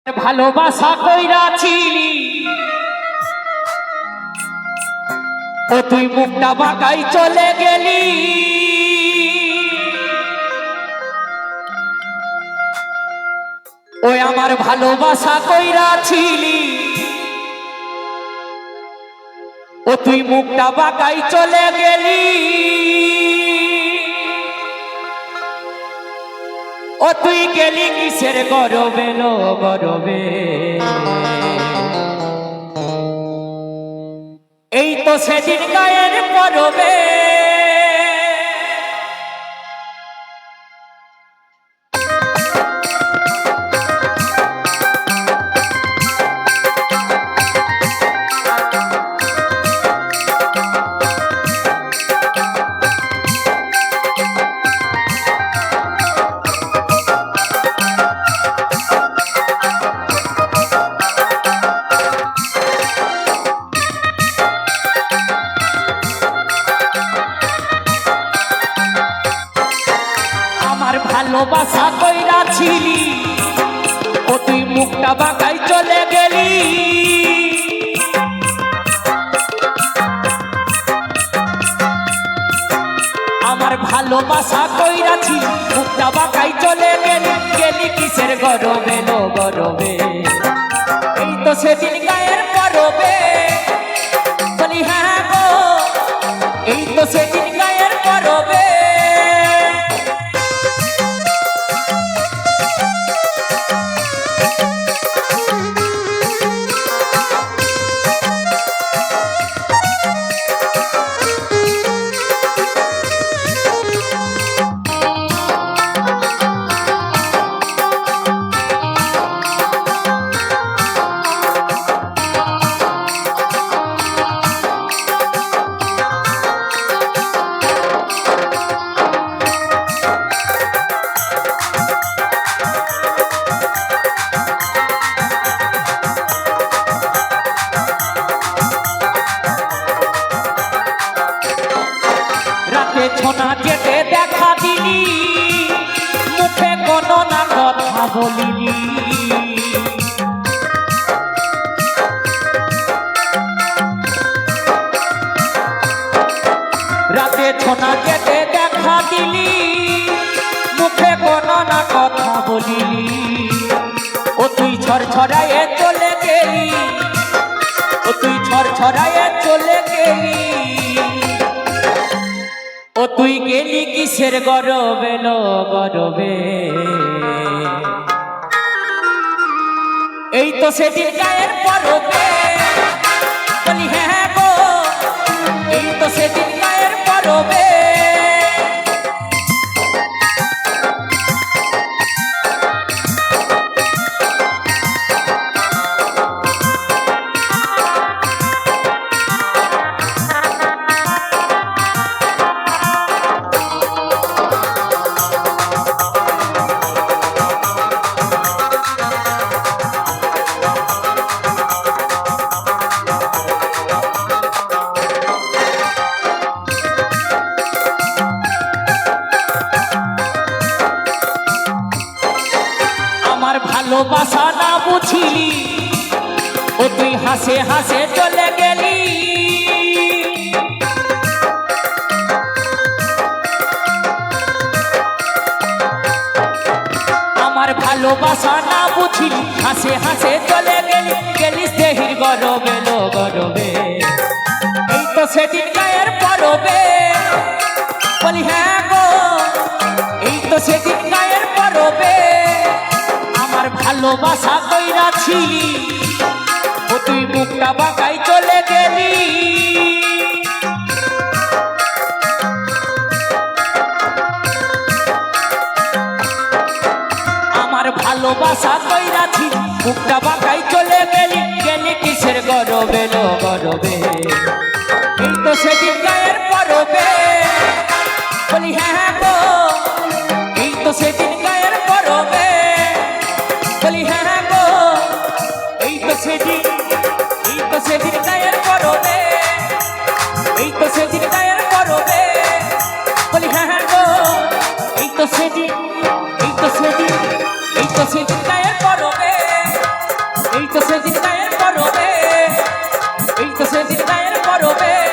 ভালোবাসা কইরাছিলি ও তুই মুখটা বাঁকাই চলে গেলি। ওই আমার ভালোবাসা কইরাছিলি ও তুই মুখটা বাঁকাই চলে গেলি। ও তুই গেলি কিসের গরবে লো গরবে, এই তো সেদিন গায়ের পরবে। ভালোবাসা কইরাছিলি ও তুই মুখটা বাঁকাই চলে গেলি। আমার ভালোবাসা কইরাছিলি মুখটা বাঁকাই চলে গেলি। গেলি কিসের গরবে লো গরবে, এই তো সেদিন গায়ের পরবে। বলি হ্যাঁ গো, এই তো সেদিন গায়ের পরবে। ছোনা যেতে দেখা দিলি, মুখে কোনো না কথা বলিনি। রাতে ছোনা যেতে দেখা দিলি, মুখে কোনো না কথা বলিনি। ও তুই ছড়ছড়ায়ে চলে গেলি, ও তুই ছড়ছড়ায়ে চলে গেলি। ও তুই গেলি কিসের গরবে লো গরবে, এই তো সেদিন গায়ের পরবে। বলি হ্যাঁ গো, এই তো সেদিন গায়ের পরবে। ভালোবাসা না বুঝিলি ও তুই হাসে হাসে চলে গেলি। আমার ভালোবাসা না বুঝিলি হাসে হাসে চলে গেলি। গেলিস দেহির গরবে লো গরবে, এই তো সেদিন গায়ের পরবে। বলি হ্যাঁ গো, এই তো সেদিন গায়ের পরবে। ভালোবাসা কইরাছিলি ও তুই মুখটা বাঁকাই চলে গেলি। আমার ভালোবাসা কইরাছিলি মুখটা বাঁকাই চলে গেলি। গেলি কিসের গরবে লো গরবে, এই তো সেদিন গায়ের পরবে। বলি হ্যাঁ গো, এই তো সেদিন গায়ের পরবে। বলি হ্যাঁ গো, এই তো সেদিন, এই তো সেদিন গায়ের পরবে। এই তো সেদিন গায়ের পরবে। বলি হ্যাঁ গো, এই তো সেদিন, এই তো সেদিন, এই তো সেদিন গায়ের পরবে। পরবে